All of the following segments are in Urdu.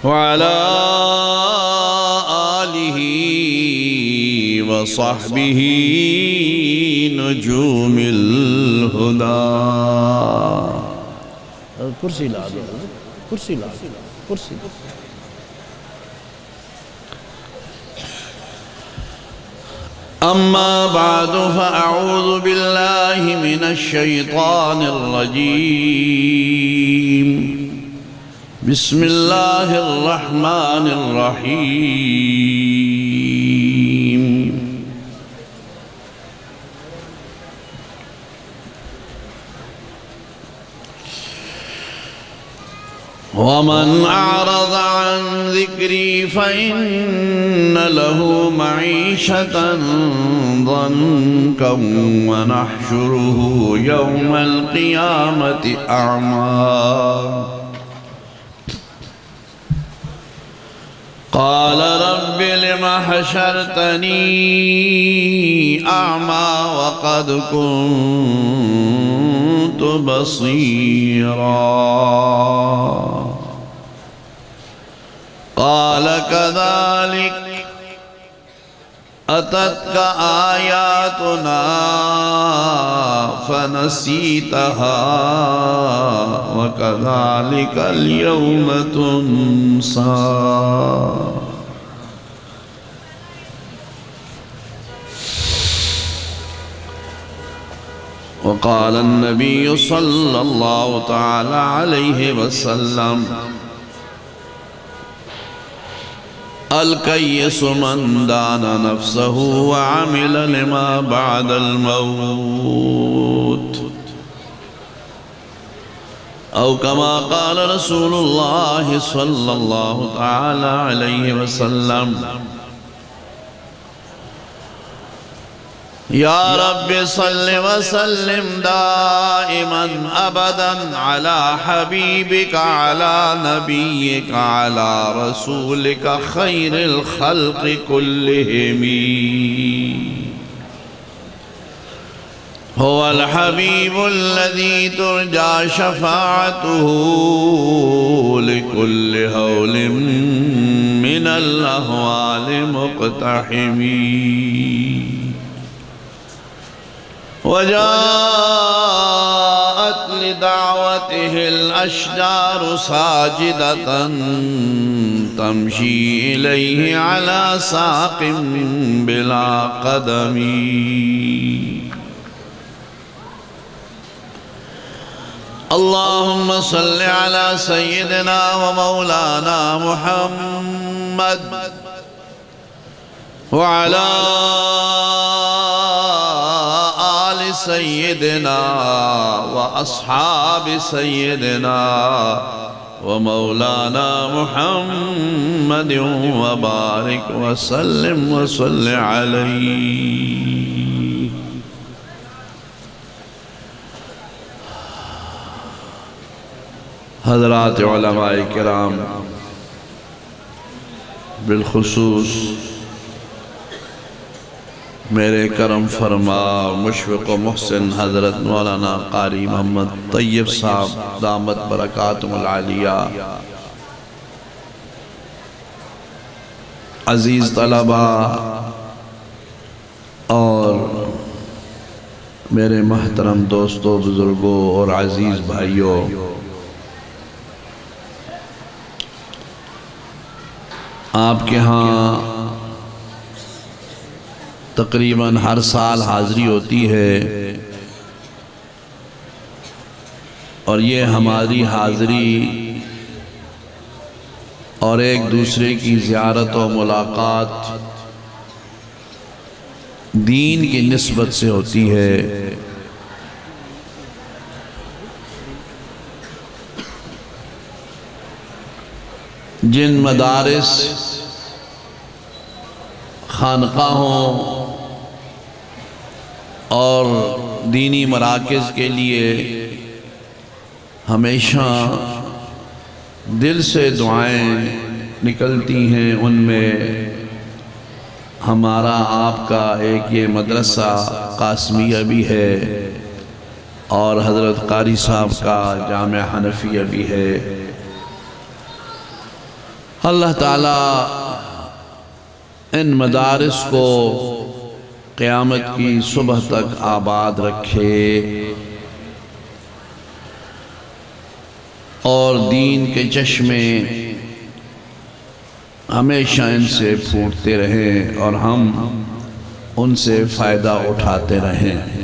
وعلى آله وصحبه نجوم الهدى. کرسی لا دو، کرسی لا دو، کرسی. أما بعد فأعوذ بالله من الشيطان الرجيم. بسم الله الرحمن الرحيم. ومن أعرض عن ذكري فإن له معيشة ضنكا ونحشره يوم القيامة أعمى. قال رب لم حشرتني أعمى وقد كنت بصيرا. قال كذلك أتتك آياتنا فنسيتها وكذلك اليوم تنسى. وقال النبي صلى الله تعالى عليه وسلم الكيس من دان نفسه وعمل لما بعد الموت، أو كما قال رسول الله صلى الله تعالى عليه وسلم. يا رب صل وسلم دائما أبدا على حبيبك على نبيك على رسولك خير الخلق كلهم. هو الحبيب الذي ترجى شفاعته لكل هول من الأهوال مقتحمين. وجاءت لدعوته الأشجار ساجدة تمشي إليه على ساق بلا قدم. اللهم صل على سيدنا ومولانا محمد وعلى سيدنا وأصحاب سيدنا ومولانا محمد وبارك وسلم وصل عليه. حضرات علماء کرام، بالخصوص میرے کرم فرما مشفق و محسن حضرت مولانا قاری محمد طیب صاحب دامت برکاتہم العالیہ، عزیز طلبہ اور میرے محترم دوستوں، بزرگوں اور عزیز بھائیوں، آپ کے ہاں تقریباً ہر سال حاضری ہوتی ہے، اور یہ ہماری حاضری اور ایک دوسرے کی زیارت و ملاقات دین کی نسبت سے ہوتی ہے۔ جن مدارس، خانقاہوں اور دینی مراکز کے لیے ہمیشہ دل سے دعائیں نکلتی ہیں، ان میں ہمارا آپ کا ایک یہ مدرسہ قاسمیہ بھی ہے اور حضرت قاری صاحب کا جامعہ حنفیہ بھی ہے۔ اللہ تعالیٰ ان مدارس کو قیامت کی صبح تک آباد رکھے اور دین کے چشمے ہمیشہ ان سے پھوٹتے رہیں اور ہم ان سے فائدہ اٹھاتے رہیں۔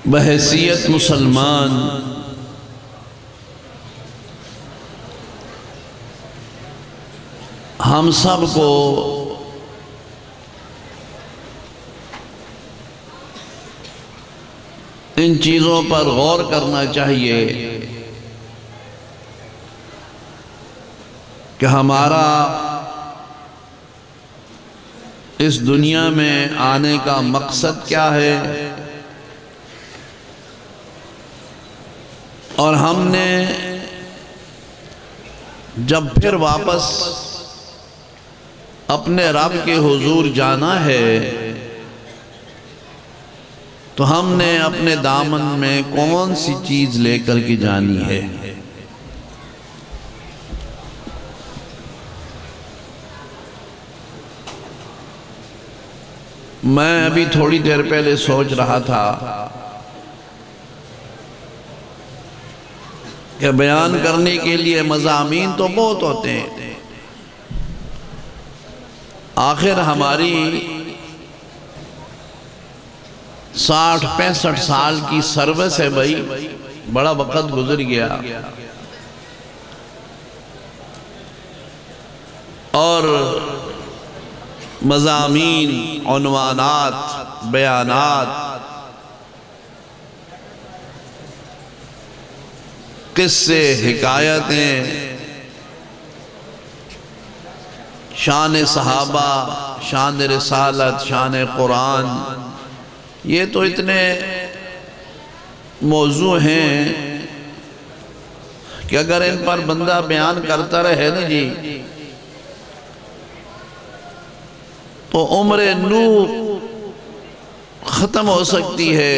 بحیثیت مسلمان ہم سب کو ان چیزوں پر غور کرنا چاہیے کہ ہمارا اس دنیا میں آنے کا مقصد کیا ہے، اور ہم نے جب پھر واپس اپنے رب کے حضور جانا ہے تو ہم نے اپنے دامن میں کون سی چیز لے کر کے جانی ہے۔ میں ابھی تھوڑی دیر پہلے سوچ رہا تھا کہ بیان کرنے کے لیے مضامین تو بہت ہوتے ہیں، آخر ہماری 60-65 سال کی سروس ہے بھائی، بڑا وقت گزر گیا، اور مضامین، عنوانات، بیانات، قصے، حکایتیں، شان صحابہ، شان رسالت، شان قرآن، یہ تو اتنے موضوع ہیں کہ اگر ان پر بندہ بیان کرتا رہے نا جی تو عمر نو ختم ہو سکتی ہے،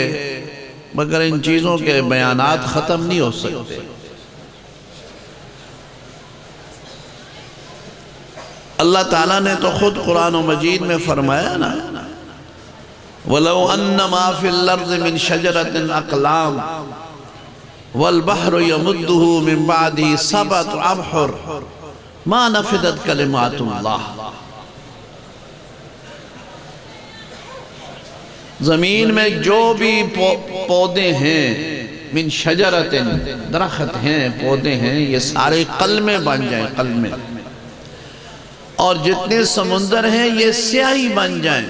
مگر ان چیزوں کے بیانات ختم نہیں ہو سکتے۔ اللہ تعالیٰ نے تو خود قرآن و مجید میں فرمایا نا، وَلَوْ أَنَّ مَا فِي الْأَرْضِ مِنْ شَجَرَةٍ أَقْلَامٍ وَالْبَحْرُ يَمُدُّهُ مِنْ بَعْدِهِ سَبْعَةُ أَبْحُرٍ مَا نَفِدَتْ كَلِمَاتُ اللَّهِ۔ زمین میں جو بھی پودے ہیں، من شجرت، درخت ہیں، پودے ہیں، یہ سارے قلمیں بن جائیں، قلمیں، اور جتنے سمندر ہیں یہ سیاہی بن جائیں،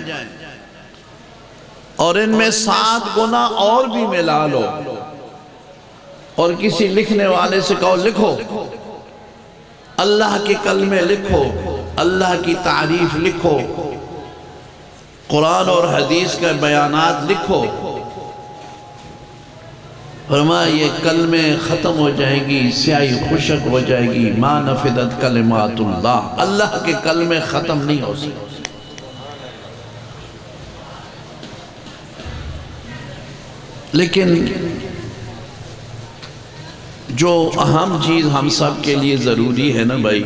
اور ان میں 7 گنا اور بھی ملا لو، اور کسی لکھنے والے سے کہو لکھو، اللہ کے کلمے لکھو، اللہ کی تعریف لکھو، قرآن اور حدیث کے بیانات لکھو، فرمایا یہ کلمے ختم ہو جائیں گی، سیاہی خشک ہو جائے گی، ما نفدت کلمات اللہ، اللہ کے کلمے ختم نہیں ہو سکتے۔ لیکن جو اہم چیز ہم سب کے لیے ضروری ہے نا بھائی،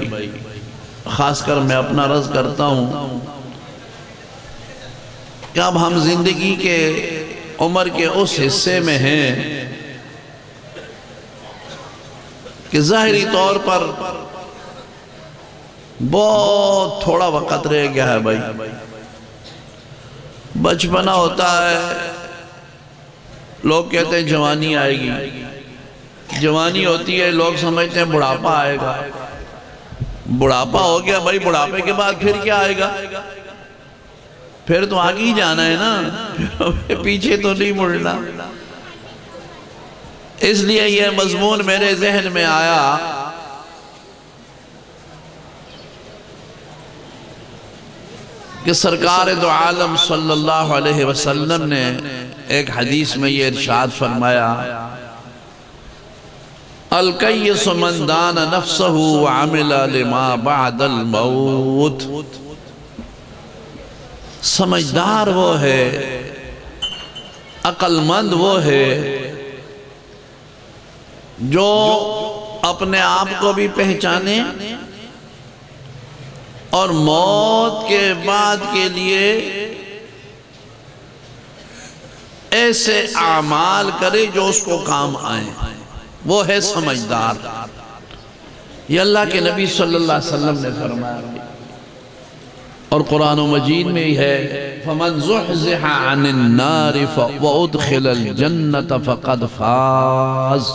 خاص کر میں اپنا عرض کرتا ہوں کہ اب ہم زندگی کے عمر کے اس حصے میں ہیں کہ ظاہری طور پر بہت تھوڑا وقت رہ گیا ہے بھائی، بچپنا ہوتا ہے، لوگ کہتے ہیں جوانی آئے گی، جوانی ہوتی ہے، لوگ سمجھتے ہیں بڑھاپا آئے گا، بڑھاپا ہو گیا بھائی، بڑھاپے کے بعد پھر کیا آئے گا؟ پھر تو آگے ہی جانا ہے نا، پیچھے تو نہیں مڑنا۔ اس لیے یہ مضمون میرے ذہن میں آیا کہ سرکار دو عالم صلی اللہ علیہ وسلم نے ایک حدیث میں یہ ارشاد فرمایا، الکیس من دان نفسہ وعمل لما بعد الموت۔ سمجھدار وہ ہے، عقل مند وہ ہے جو اپنے آپ کو بھی پہچانے اور موت کے بعد کے لیے ایسے اعمال کرے جو اس کو کام آئیں، وہ ہے سمجھدار۔ یہ اللہ کے نبی صلی اللہ علیہ وسلم نے فرمایا، اور قرآن مجید میں ہی ہے فَمَنْ زُحْزِحَ عَنِ النَّارِ وَأُدْخِلَ الْجَنَّةَ فَقَدْ فَازَ۔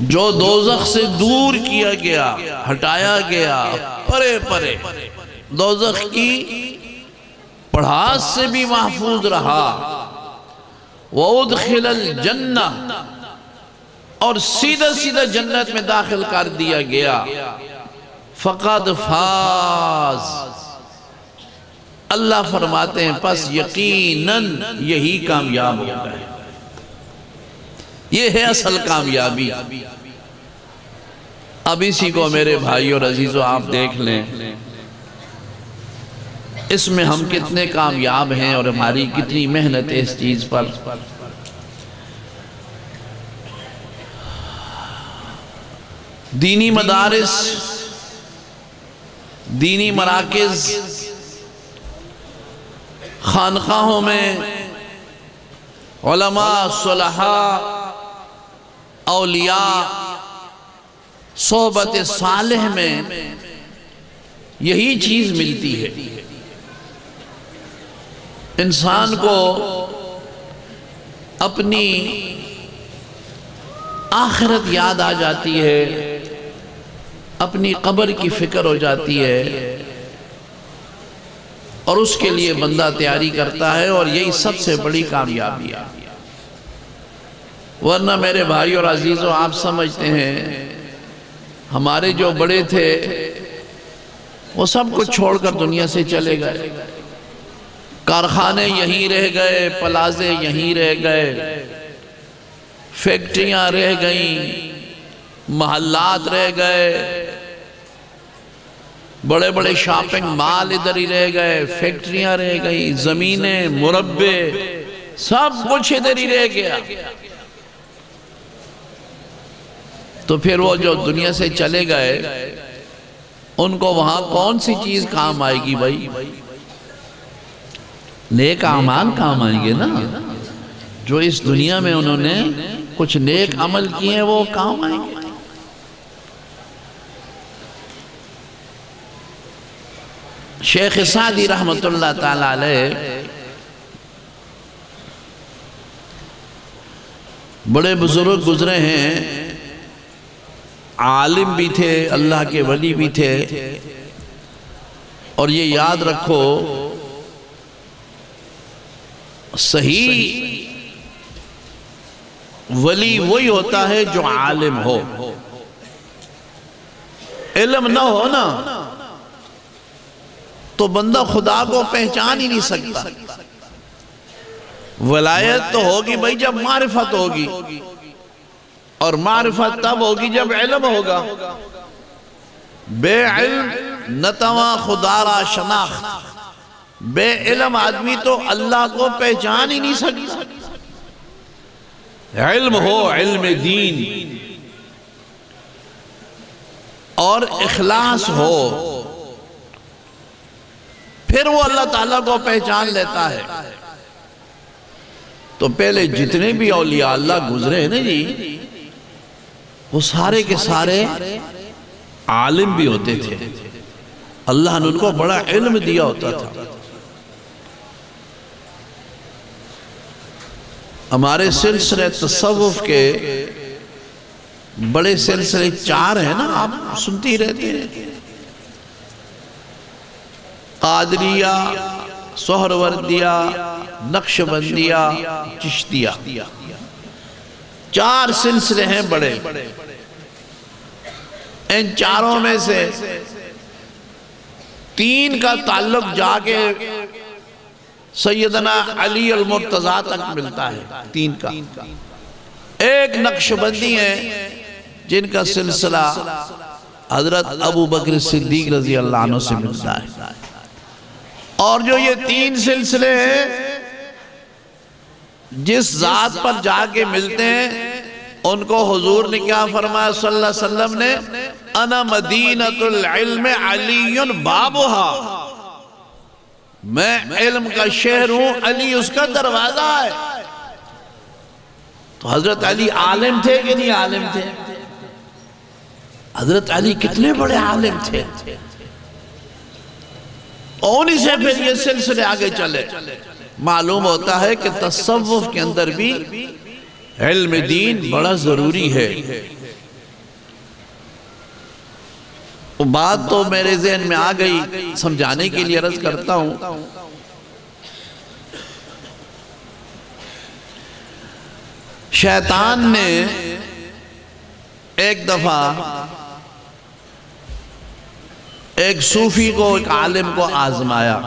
جو دوزخ سے دور کیا گیا، ہٹایا گیا، پرے پرے، دوزخ کی پڑھاس سے بھی محفوظ رہا، وَأُدْخِلَ الْجَنَّةَ، اور سیدھا سیدھا جنت میں داخل کر دیا گیا، فقد فاز۔ اللہ فرماتے ہیں پس یقیناً یہی کامیاب ہو گئے۔ یہ ہے اصل کامیابی۔ اب اسی کو میرے بھائی اور عزیزو آپ دیکھ لیں، اس میں ہم کتنے کامیاب ہیں اور ہماری کتنی محنت ہے اس چیز پر۔ دینی مدارس، دینی مراکز، خانقاہوں میں علماء، صلحاء، اولیاء، صحبت صالح میں یہی چیز ملتی ہے۔ انسان کو اپنی آخرت یاد آ جاتی ہے، اپنی قبر کی فکر ہو جاتی ہے، اور اس کے لیے بندہ تیاری کرتا ہے، اور یہی سب سے بڑی کامیابی ہے۔ ورنہ میرے بھائی اور عزیزوں آپ سمجھتے ہیں ہمارے جو بڑے تھے وہ سب کچھ چھوڑ کر دنیا سے چلے گئے، کارخانے یہیں رہ گئے، پلازے یہیں رہ گئے، فیکٹریاں رہ گئیں، محلات رہ گئے، بڑے بڑے شاپنگ مال ادھر ہی رہ گئے، فیکٹریاں رہ گئیں، زمینیں، مربع، سب کچھ ادھر ہی رہ گیا۔ تو پھر وہ جو دنیا سے چلے گئے ان کو وہاں کون سی چیز کام آئے گی بھائی؟ نیک اعمال کام آئیں گے نا۔ جو اس دنیا میں انہوں نے کچھ نیک عمل کیے ہیں وہ کام آئیں گے۔ شیخ سعدی رحمت اللہ تعالی علیہ بڑے بزرگ گزرے ہیں، عالم بھی تھے، اللہ کے ولی بھی تھے، اور یہ یاد رکھو صحیح ولی وہی ہوتا ہے جو عالم ہو۔ علم نہ ہو نا تو بندہ خدا کو پہچان ہی نہیں سکتا۔ ولایت تو ہوگی بھائی جب معرفت ہوگی، اور معرفت تب ہوگی جب علم ہوگا۔ بے علم نتواں خدا را شناخت، بے علم آدمی تو اللہ کو پہچان ہی نہیں سکتا۔ علم ہو، علم دین، اور اخلاص ہو، پھر وہ اللہ تعالیٰ کو پہچان لیتا ہے۔ تو پہلے جتنے بھی اولیاء اللہ گزرے ہیں نا جی، وہ سارے کے سارے عالم بھی ہوتے تھے، اللہ نے ان کو بڑا علم دیا ہوتا تھا۔ ہمارے سلسلے تصوف کے بڑے سلسلے 4 ہیں نا، آپ سنتی رہتے ہیں، قادریہ، سہروردیہ، نقشبندیہ، چشتیہ، 4 سلسلے ہیں بڑے۔ ان 4 میں سے 3 کا تعلق جا کے سیدنا علی المرتضیٰ تک ملتا ہے، 3 کا۔ ایک نقشبندی ہے جن کا سلسلہ حضرت ابو بکر صدیق رضی اللہ عنہ سے ملتا ہے، اور جو یہ 3 سلسلے ہیں جس ذات پر جا کے ملتے ہیں ان کو حضور نے کیا فرمایا صلی اللہ علیہ وسلم نے، انا مدینۃ العلم علی بابھا، میں علم کا شہر ہوں، علی اس کا دروازہ ہے۔ تو حضرت علی عالم تھے کہ نہیں عالم تھے؟ حضرت علی کتنے بڑے عالم تھے، اور انہی سے پھر یہ سلسلے آگے چلے۔ معلوم ہوتا ہے کہ تصوف کے اندر بھی علم دین بڑا ضروری ہے۔ وہ بات تو میرے ذہن میں آ گئی، سمجھانے کے لیے عرض کرتا ہوں۔ شیطان نے ایک دفعہ ایک صوفی کو، ایک عالم کو آزمایا۔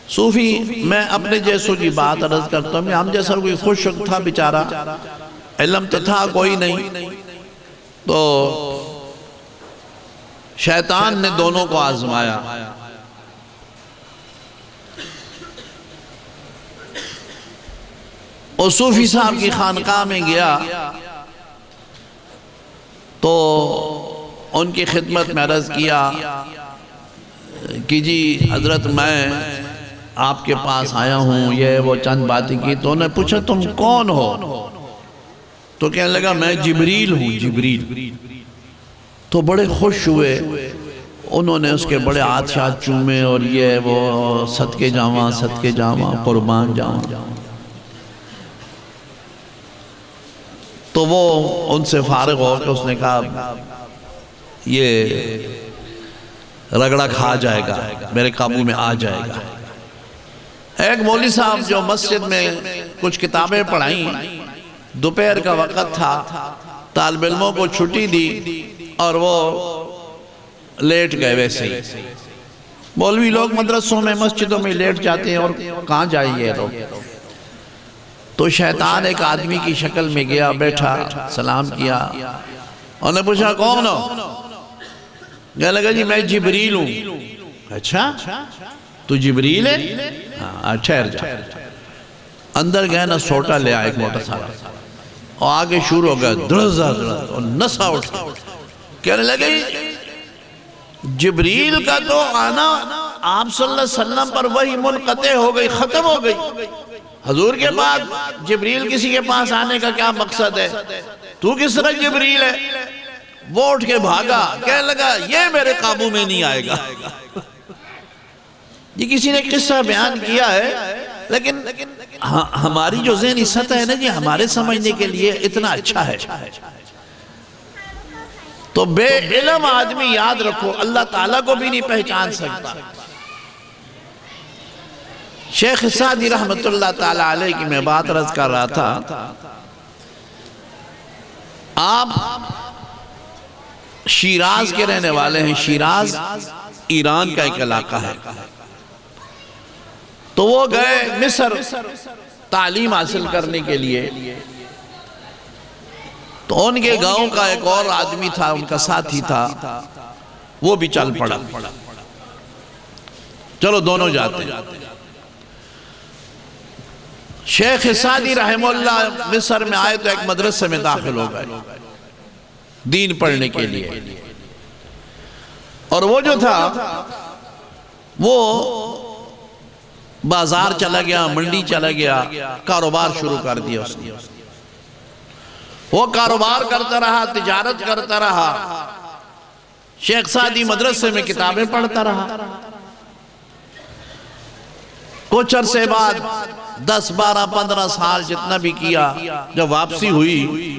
صوفی، میں اپنے جیسوں کی بات عرض کرتا ہوں، ہم جیسا کوئی خوش تھا بیچارہ، علم تو تھا کوئی نہیں، تو شیطان نے دونوں کو آزمایا۔ اور صوفی صاحب کی خانقاہ میں گیا تو ان کی خدمت میں عرض کیا کہ جی حضرت میں آپ کے پاس آیا ہوں، یہ وہ چند باتیں کی۔ تو انہوں نے پوچھا تم کون ہو؟ تو کہنے لگا میں جبریل ہوں، جبریل۔ تو بڑے خوش ہوئے، انہوں نے اس کے بڑے ہاتھ شاتھ چومے اور یہ وہ صدقے جاواں، صدقے جاواں، قربان جاواں۔ تو وہ ان سے فارغ ہو کے اس نے کہا یہ رگڑا کھا جائے گا، میرے قابو میں آ جائے گا۔ ایک مولوی صاحب جو مسجد میں کچھ کتابیں پڑھائیں، دوپہر کا وقت تھا، طالب علموں کو چھٹی دی اور وہ لیٹ گئے۔ ویسے ہی مولوی لوگ مدرسوں میں مسجدوں میں لیٹ جاتے ہیں، اور کہاں جائیں یہ لوگ؟ تو شیطان ایک آدمی کی شکل میں گیا، بیٹھا، سلام کیا، اور نے پوچھا کون ہو؟ کہنے لگا جی میں جبریل ہوں۔ اچھا تو جبریل ہے؟ ہاں ٹھہر جا۔ اندر گئے نا، سوٹا لے آئے ایک موٹا سارا، اور آگے شروع ہو گیا درزہ اور نسا اٹھا۔ کہنے لگے جبریل کا تو آنا آپ صلی اللہ علیہ وسلم پر وہی منقطع ہو گئی، ختم ہو گئی، حضور کے بعد جبریل کسی کے پاس آنے کا کیا مقصد ہے؟ تو کس طرح جبریل ہے؟ وہ اٹھ کے بھاگا، کہنے لگا یہ میرے قابو میں نہیں آئے گا۔ یہ کسی نے قصہ بیان کیا ہے، لیکن ہماری جو ذہنی سطح ہے نا جی، ہمارے سمجھنے کے لیے اتنا اچھا ہے۔ تو بے علم آدمی یاد رکھو اللہ تعالیٰ کو بھی نہیں پہچان سکتا۔ شیخ سعدی رحمت اللہ تعالیٰ علیہ کی میں بات عرض کر رہا تھا، آپ شیراز کے رہنے والے ہیں۔ شیراز ایران کا ایک علاقہ ہے۔ تو وہ گئے مصر تعلیم حاصل کرنے کے لیے۔ تو ان کے گاؤں کا ایک اور آدمی تھا، ان کا ساتھی تھا، وہ بھی چل پڑا، چلو دونوں جاتے ہیں۔ شیخ سعدی رحمہ اللہ مصر میں آئے تو ایک مدرسے میں داخل ہو گئے دین پڑھنے کے لیے، اور وہ جو تھا وہ بازار چلا گیا، منڈی چلا گیا، کاروبار شروع کر دیا اس نے۔ وہ کاروبار کرتا رہا، تجارت کرتا رہا، شیخ سعدی مدرسے میں کتابیں پڑھتا رہا۔ کچھ عرصے بعد 10 12 15 سال جتنا بھی کیا، جب واپسی ہوئی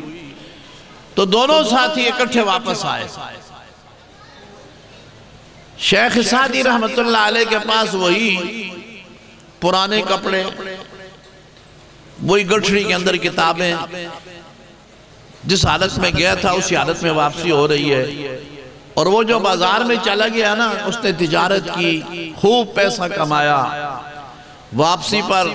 تو دونوں ساتھی اکٹھے واپس آئے۔ شیخ سعدی رحمت اللہ علیہ کے پاس وہی پرانے کپڑے، وہی گٹھڑی کے اندر کتابیں، جس حالت میں گیا تھا اسی حالت میں واپسی ہو رہی ہے۔ اور وہ جو بازار میں چلا گیا نا، اس نے تجارت کی، خوب پیسہ کمایا، واپسی پر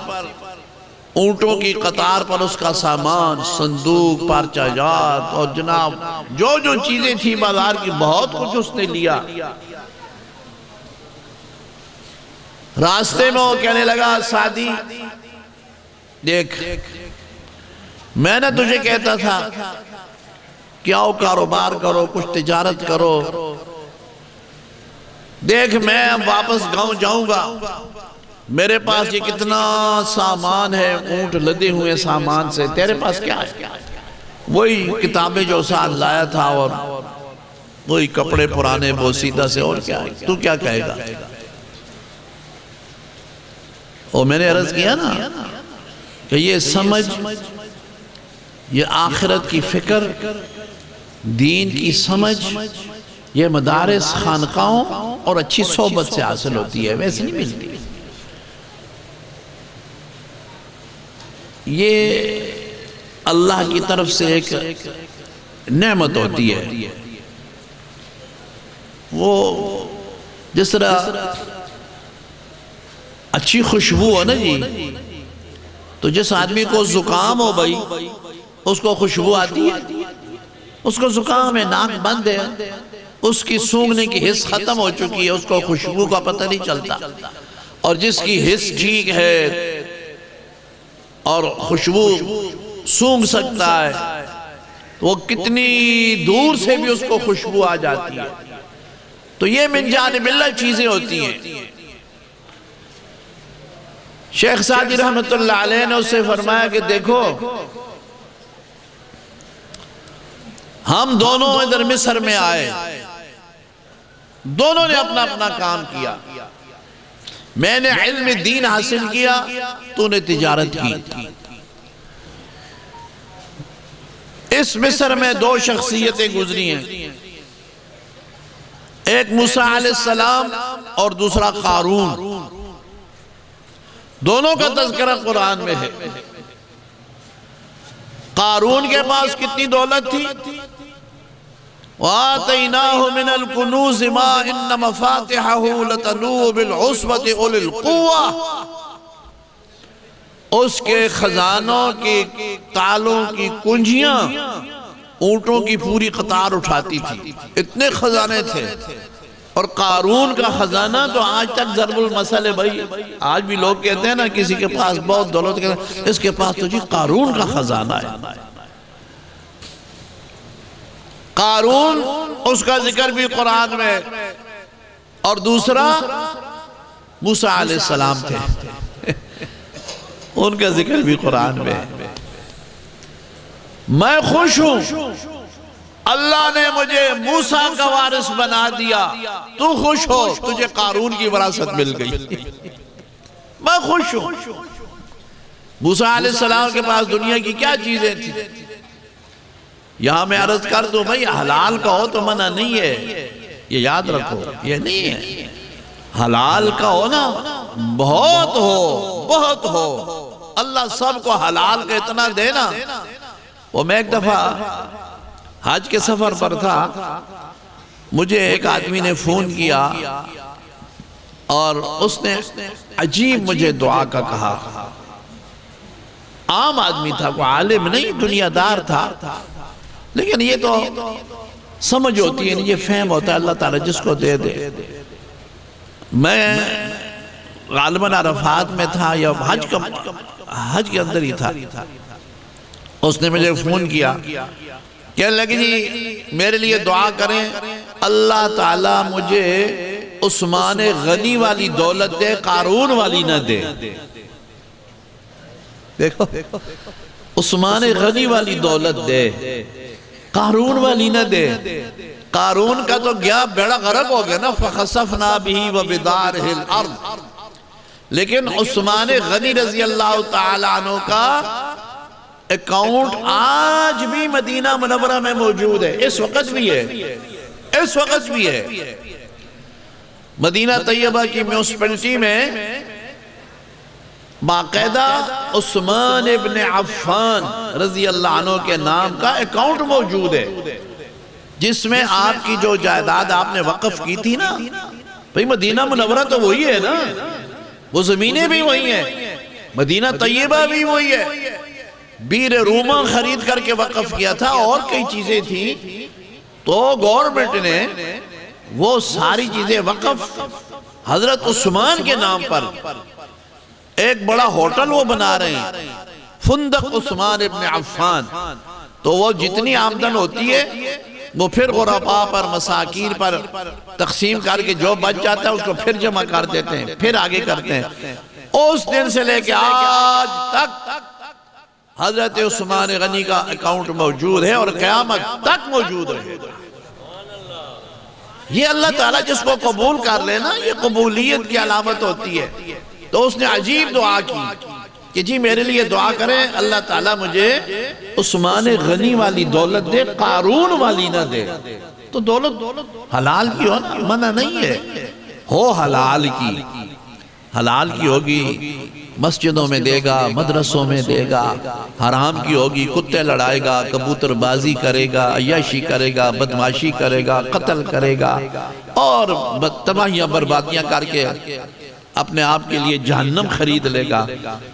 اونٹوں کی قطار پر اس کا سامان، صندوق، پارچہ جات اور جناب جو جو چیزیں تھی بازار کی، بہت کچھ اس نے لیا۔ راستے میں وہ کہنے لگا سعدی دیکھ میں نے تجھے کہتا تھا کہ آؤ کاروبار کرو، کچھ تجارت کرو، دیکھ میں اب واپس گاؤں جاؤں گا، میرے پاس یہ کتنا سامان ہے، اونٹ لدے ہوئے سامان سے، تیرے پاس کیا ہے؟ وہی کتابیں جو ساتھ لایا تھا اور وہی کپڑے پرانے بوسیدہ سے، اور کیا ہے؟ تو کیا کہے گا؟ اور میں نے عرض کیا نا کہ یہ سمجھ، یہ آخرت کی فکر، دین کی سمجھ، یہ مدارس، خانقاہوں اور اچھی صحبت سے حاصل ہوتی ہے، ویسے نہیں ملتی۔ یہ اللہ کی طرف سے ایک نعمت ہوتی ہے۔ وہ جس طرح اچھی خوشبو ہو نا جی، تو جس آدمی کو زکام ہو بھائی اس کو خوشبو آتی ہے، اس کو زکام ہے، ناک بند ہے، اس کی سونگنے کی حس ختم ہو چکی ہے، اس کو خوشبو کا پتہ نہیں چلتا۔ اور جس کی حس ٹھیک ہے اور خوشبو سونگ سکتا ہے، وہ کتنی دور سے بھی اس کو خوشبو آ جاتی ہے۔ تو یہ من جانب اللہ چیزیں ہوتی ہیں۔ شیخ سعدی رحمت اللہ علیہ نے اس سے فرمایا کہ دیکھو ہم دونوں ادھر مصر میں آئے، دونوں نے اپنا اپنا کام کیا، میں نے علم دین حاصل کیا، تو نے تجارت کی۔ اس مصر میں دو شخصیتیں گزری ہیں، ایک موسیٰ علیہ السلام اور دوسرا قارون، دونوں کا تذکرہ قرآن میں ہے۔ قارون کے پاس کتنی دولت تھی؟ وَآتَيْنَاهُ مِنَ الْكُنُوزِ مَا إِنَّ مَفَاتِحَهُ لَتَنُوءُ بِالْعُصْبَةِ أُولِي الْقُوَّةِ، اس کے خزانوں کے تالوں کی کنجیاں اونٹوں کی پوری قطار اٹھاتی تھی، اتنے خزانے تھے۔ اور قارون کا خزانہ تو آج تک ضرب المثل ہے بھائی، آج بھی لوگ کہتے ہیں نا کسی کے پاس بہت دولت، اس کے پاس تو جی قارون کا خزانہ ہے۔ قارون اس کا ذکر بھی قرآن میں، اور دوسرا موسیٰ علیہ السلام تھے، ان کا ذکر بھی قرآن میں۔ میں خوش ہوں اللہ نے مجھے موسیٰ کا وارث بنا دیا، تو خوش ہو تجھے قارون کی وراثت مل گئی۔ میں خوش ہوں۔ موسیٰ علیہ السلام کے پاس دنیا کی کیا چیزیں تھیں؟ یہاں میں عرض کر دوں بھائی حلال کا ہو تو منع نہیں ہے، یہ یاد رکھو، یہ نہیں ہے۔ حلال کا ہو نا بہت ہو، بہت ہو، اللہ سب کو حلال کا اتنا دینا۔ وہ میں ایک دفعہ حج کے سفر پر تھا، مجھے ایک آدمی نے فون کیا اور اس نے عجیب مجھے دعا کا کہا۔ عام آدمی تھا، کوئی عالم نہیں، دنیا دار تھا، لیکن یہ تو سمجھ ہوتی ہے، یہ فہم ہوتا ہے، اللہ تعالیٰ جس کو دے دے۔ میں غالباً عرفات میں تھا یا حج کے اندر ہی تھا، اس نے مجھے فون کیا، کہنے لگے جی میرے لیے دعا کریں اللہ تعالیٰ مجھے عثمان غنی والی دولت دے، قارون والی نہ دے۔ دیکھو عثمان غنی والی دولت دے، قارون والی نہ دے۔ قارون کا تو گیا بیڑا غرق ہو گیا نا، فَخَسَفْنَا بِهِ وَبِدَارِهِ الْأَرْضِ، لیکن عثمان غنی رضی اللہ تعالیٰ عنہ کا اکاؤنٹ آج بھی مدینہ منورہ میں موجود ہے، اس وقت بھی ہے، اس وقت بھی ہے۔ مدینہ طیبہ کی میونسپلٹی میں باقاعدہ عثمان ابن عفان رضی اللہ عنہ کے نام کا اکاؤنٹ موجود ہے، جس میں آپ کی جو جائیداد آپ نے وقف کی تھی نا، بھئی مدینہ منورہ تو وہی ہے نا، وہ زمینیں بھی وہی ہیں، مدینہ طیبہ بھی وہی ہے، بیر روما خرید کر کے وقف کیا تھا، اور کئی چیزیں تھیں، تو گورنمنٹ نے وہ ساری چیزیں وقف حضرت عثمان کے نام پر ایک بڑا ہوٹل وہ بنا رہے ہیں، فندق عثمان ابن عفان. تو وہ جتنی آمدن ہوتی ہے وہ پھر غرباء پر مساکین پر تقسیم کر کے جو بچ جاتا ہے اس کو پھر جمع کر دیتے ہیں، پھر آگے کرتے ہیں. اس دن سے لے کے آج تک حضرت عثمان غنی کا اکاؤنٹ موجود ہے اور قیامت تک موجود رہے گا. یہ اللہ تعالیٰ جس کو قبول کر لینا، یہ قبولیت کی علامت ہوتی ہے. تو اس نے عجیب دعا کی کہ جی میرے لیے دعا کریں اللہ تعالیٰ مجھے عثمان غنی والی دولت دے، قارون والی نہ دے. تو دولت حلال کی ہو نا، منع نہیں ہے، ہو حلال کی ہوگی مسجدوں میں دے گا، مدرسوں میں دے گا. حرام کی ہوگی کتے لڑائے گا، کبوتر بازی کرے گا، عیاشی کرے گا، بدماشی کرے گا، قتل کرے گا اور تباہیاں بربادیاں کر کے اپنے آپ کے لیے جہنم خرید لے گا.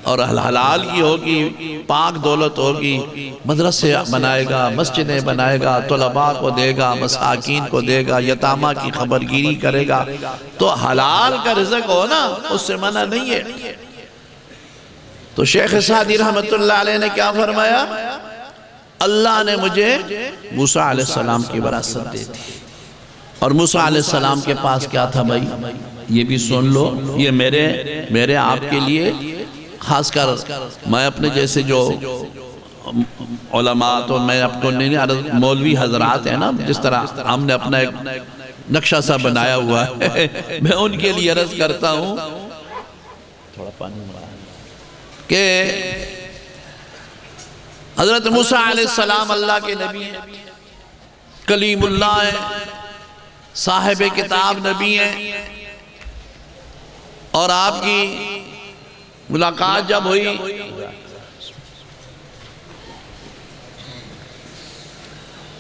اور حلال کی ہوگی، پاک دولت ہوگی، مدرسے بنائے گا، مسجدیں بنائے گا، طلباء کو دے گا، مساکین کو دے گا، یتامہ کی خبرگیری کرے گا. تو حلال کا رزق ہو نا، اس سے منع نہیں ہے. تو شیخ سعدی رحمت اللہ علیہ نے کیا فرمایا؟ اللہ نے مجھے موسیٰ علیہ السلام کی وراثت دی تھی. اور موسیٰ علیہ السلام کے پاس کیا تھا بھائی؟ یہ بھی سن لو، یہ میرے آپ کے لیے خاص کر میں اپنے جیسے جو علماء، تو میں آپ کو مولوی حضرات ہیں نا، جس طرح ہم نے اپنا ایک نقشہ سا بنایا ہوا ہے، میں ان کے لیے عرض کرتا ہوں کہ حضرت موسیٰ علیہ السلام اللہ کے نبی ہیں، کلیم اللہ ہیں، صاحب کتاب نبی ہیں. اور آپ کی ملاقات جب ہوئی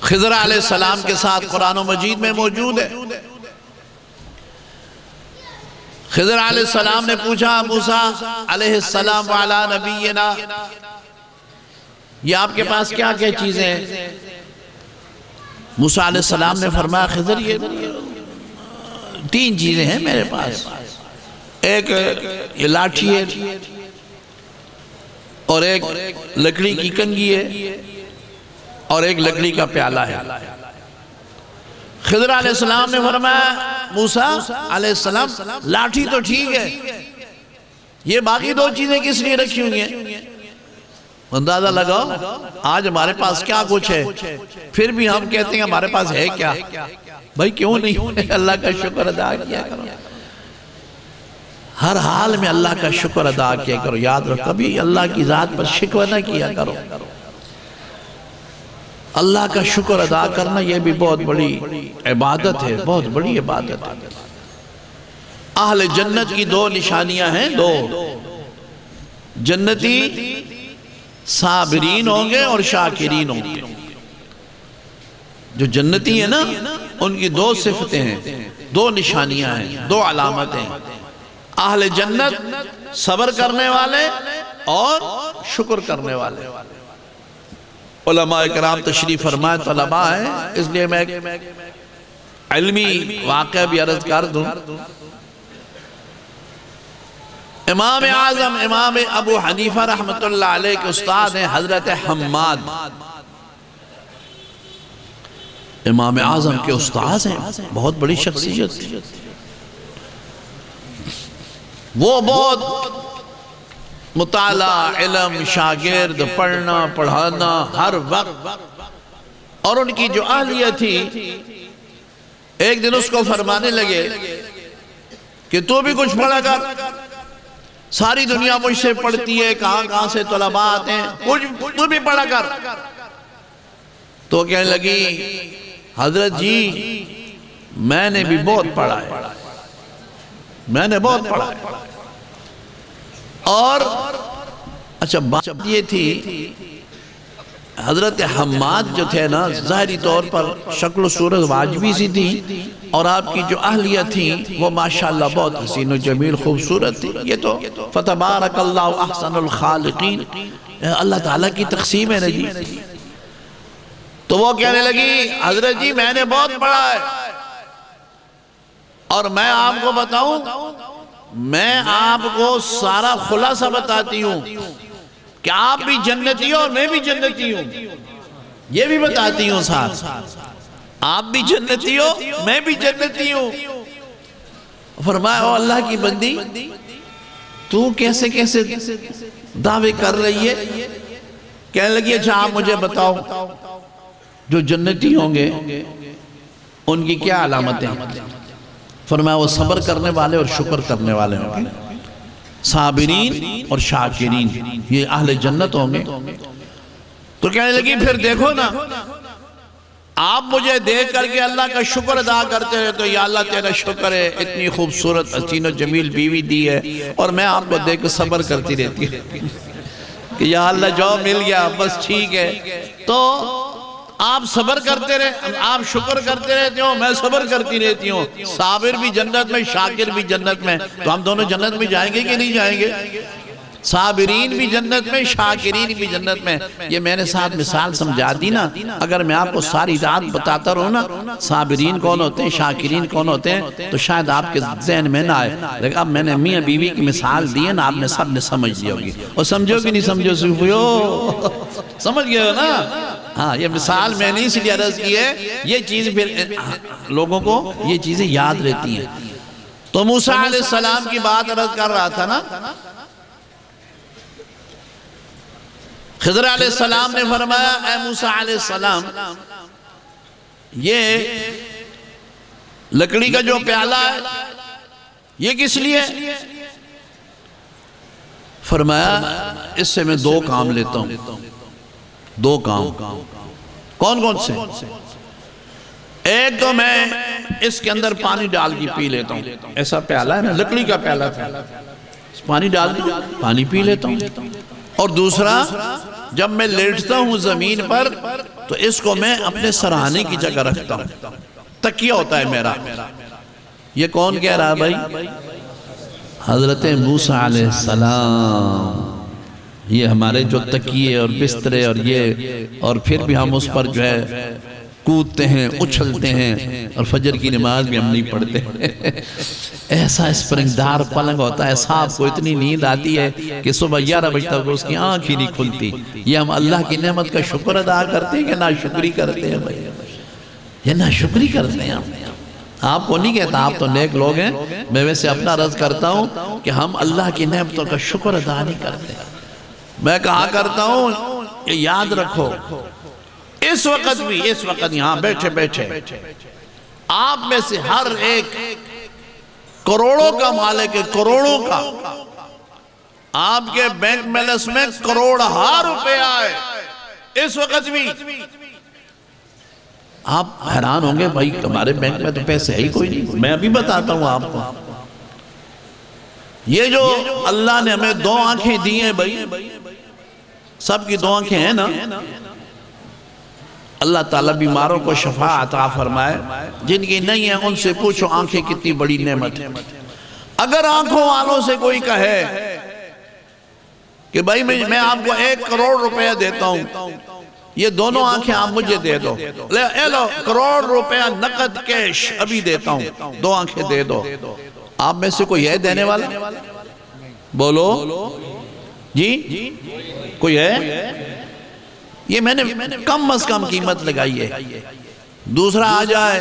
خضر علیہ السلام کے ساتھ، قرآن و مجید میں موجود ہے. خضر علیہ السلام نے پوچھا موسیٰ علیہ السلام وعلا نبینا، یہ آپ کے پاس کیا کیا چیزیں ہیں؟ موسیٰ علیہ السلام نے فرمایا خضر یہ 3 چیزیں ہیں میرے پاس. ایک یہ لاٹھی ہے، اور ایک لکڑی کی کنگھی ہے، اور ایک لکڑی کا پیالہ ہے. خضر علیہ السلام نے فرمایا موسیٰ علیہ السلام لاٹھی تو ٹھیک ہے، یہ باقی 2 چیزیں کس لیے رکھی ہوئی ہیں؟ اندازہ لگاؤ آج ہمارے پاس کیا کچھ ہے، پھر بھی ہم کہتے ہیں ہمارے پاس ہے کیا. بھائی کیوں نہیں اللہ کا شکر ادا کیا کرو، ہر حال میں اللہ کا شکر ادا کیا کرو. یاد رکھو کبھی اللہ کی ذات پر شکوہ نہ کیا کرو. اللہ کا شکر ادا کرنا یہ بھی بہت بڑی عبادت ہے، بہت بڑی عبادت ہے. اہل جنت کی 2 نشانیاں ہیں، 2 جنتی صابرین ہوں گے اور شاکرین ہوں گے. جو جنتی ہیں نا ان کی 2 صفتیں ہیں، 2 نشانیاں ہیں، 2 علامتیں ہیں. اہل جنت صبر کرنے والے اور شکر کرنے والے. علماء کرام تشریف فرمائے طلباء ہیں، اس لیے میں علمی واقعہ بھی عرض کر دوں. امام اعظم امام ابو حنیفہ رحمت اللہ علیہ کے استاد ہیں حضرت حماد. امام اعظم کے استاد ہیں، بہت بڑی شخصیت. وہ بہت مطالعہ، علم، شاگرد، پڑھنا پڑھانا ہر وقت. اور ان کی جو اہلیت تھی، ایک دن اس کو فرمانے لگے کہ تو بھی کچھ پڑھا کر، ساری دنیا مجھ سے پڑھتی ہے، کہاں سے طلباء آتے ہیں، تو بھی پڑھا کر. تو کہنے لگی حضرت جی میں نے بھی بہت پڑھا ہے، میں نے بہت پڑھا ہے. اور اچھا بات یہ تھی حضرت حماد جو تھے نا ظاہری طور پر شکل و صورت واجبی سی تھی، اور آپ کی جو اہلیت تھی وہ ماشاءاللہ بہت حسین و جمیل خوبصورت تھی. یہ تو فتبارک اللہ احسن الخالقین، اللہ تعالیٰ کی تقسیم ہے نا جی. تو وہ کہنے لگی حضرت جی میں نے بہت پڑھا ہے، اور میں آپ کو بتاؤں میں آپ کو سارا خلاصہ بتاتی ہوں کہ آپ بھی جنتی ہو اور میں بھی جنتی ہوں، یہ بھی بتاتی ہوں ساتھ، آپ بھی جنتی ہو میں بھی جنتی ہوں۔ فرمایا او اللہ کی بندی تو کیسے کیسے دعوے کر رہی ہے؟ کہنے لگی اچھا آپ مجھے بتاؤ جو جنتی ہوں گے ان کی کیا علامتیں ہیں؟ فرمایا وہ صبر کرنے والے اور شکر کرنے والے ہوں گے، صابرین اور شاکرین، یہ اہل جنت ہوں گے۔ تو کہنے لگی پھر دیکھو نا، آپ مجھے دیکھ کر کے اللہ کا شکر ادا کرتے ہیں تو یا اللہ تیرا شکر ہے، اتنی خوبصورت حسین و جمیل بیوی دی ہے اور میں آپ کو دیکھ کے صبر کرتی رہتی ہوں کہ یا اللہ جو مل گیا بس ٹھیک ہے۔ تو آپ صبر کرتے رہے، آپ شکر کرتے رہتے ہو، میں صبر کرتی رہتی ہوں، صابر بھی جنت میں شاکر بھی جنت میں، تو ہم دونوں جنت میں جائیں گے کہ نہیں جائیں گے؟ صابرین بھی جنت میں شاکرین بھی جنت میں۔ یہ میں نے ساتھ مثال سمجھا دی نا، اگر میں آپ کو ساری رات بتاتا رہوں نا صابرین کون ہوتے ہیں شاکرین کون ہوتے ہیں تو شاید آپ کے ذہن میں نہ آئے، لیکن اب میں نے میاں بیوی کی مثال دی ہے نا، آپ نے سب نے سمجھ لی ہوگی، اور سمجھو کہ نہیں سمجھو صوفیو، سمجھ گئے ہو نا؟ ہاں یہ مثال میں نے اس لیے عرض کی ہے، یہ چیز پھر لوگوں کو یہ چیزیں یاد رہتی ہیں۔ تو موسیٰ علیہ السلام کی بات عرض کر رہا تھا نا، خضر علیہ السلام نے فرمایا اے موسیٰ علیہ السلام یہ لکڑی کا جو پیالہ ہے یہ کس لیے؟ فرمایا اس سے میں دو کام لیتا ہوں، دو کام۔ کون کون سے؟ ایک تو میں اس کے اندر پانی ڈال کے پی لیتا ہوں، ایسا پیالہ ہے نا لکڑی کا پیالہ تھا، پانی ڈال دوں پانی پی لیتا ہوں، اور دوسرا جب میں لیٹتا ہوں زمین پر تو اس کو میں اپنے سرہانے کی جگہ رکھتا ہوں، تکیہ ہوتا ہے میرا۔ یہ کون کہہ رہا بھائی؟ حضرت موسیٰ علیہ السلام، یہ ہمارے جو تکیے اور بسترے اور یہ، اور پھر بھی ہم اس پر جو ہے کودتے ہیں اچھلتے ہیں، اور فجر کی نماز بھی ہم نہیں پڑھتے ہیں۔ ایسا اسپرنگدار پلنگ ہوتا ہے، صاحب کو اتنی نیند آتی ہے کہ صبح 11 بجے تک اس کی آنکھ ہی نہیں کھلتی۔ یہ ہم اللہ کی نعمت کا شکر ادا کرتے ہیں کہ ناشکری کرتے ہیں بھائی؟ یہ ناشکری کرتے ہیں ہم۔ آپ کو نہیں کہتا، آپ تو نیک لوگ ہیں، میں ویسے اپنا عرض کرتا ہوں کہ ہم اللہ کی نعمتوں کا شکر ادا نہیں کرتے۔ میں کہا کرتا ہوں کہ یاد رکھو اس وقت بھی، اس وقت یہاں بیٹھے بیٹھے آپ میں سے ہر ایک کروڑوں کا مالک ہے، کروڑوں کا۔ آپ کے بینک بیلنس میں کروڑہا روپے آئے اس وقت بھی، آپ حیران ہوں گے بھائی ہمارے بینک میں تو پیسے ہی کوئی نہیں۔ میں ابھی بتاتا ہوں آپ کو، یہ جو اللہ نے ہمیں دو آنکھیں دی ہیں بھائی، سب کی دو آنکھیں ہیں نا، اللہ تعالیٰ بیماروں کو شفا عطا فرمائے، جن کی نہیں ہیں ان سے پوچھو آنکھیں کتنی بڑی نعمت ہے۔ اگر آنکھوں والوں سے کوئی کہے کہ بھائی میں آپ کو 1 کروڑ روپیہ دیتا ہوں، یہ دونوں آنکھیں آپ مجھے دے دو، اے لو کروڑ روپیہ نقد کیش ابھی دیتا ہوں، 2 آنکھیں دے دو، آپ میں سے کوئی ہے دینے والا؟ بولو جی، کوئی ہے؟ یہ میں نے کم از کم قیمت لگائی ہے۔ دوسرا آ جائے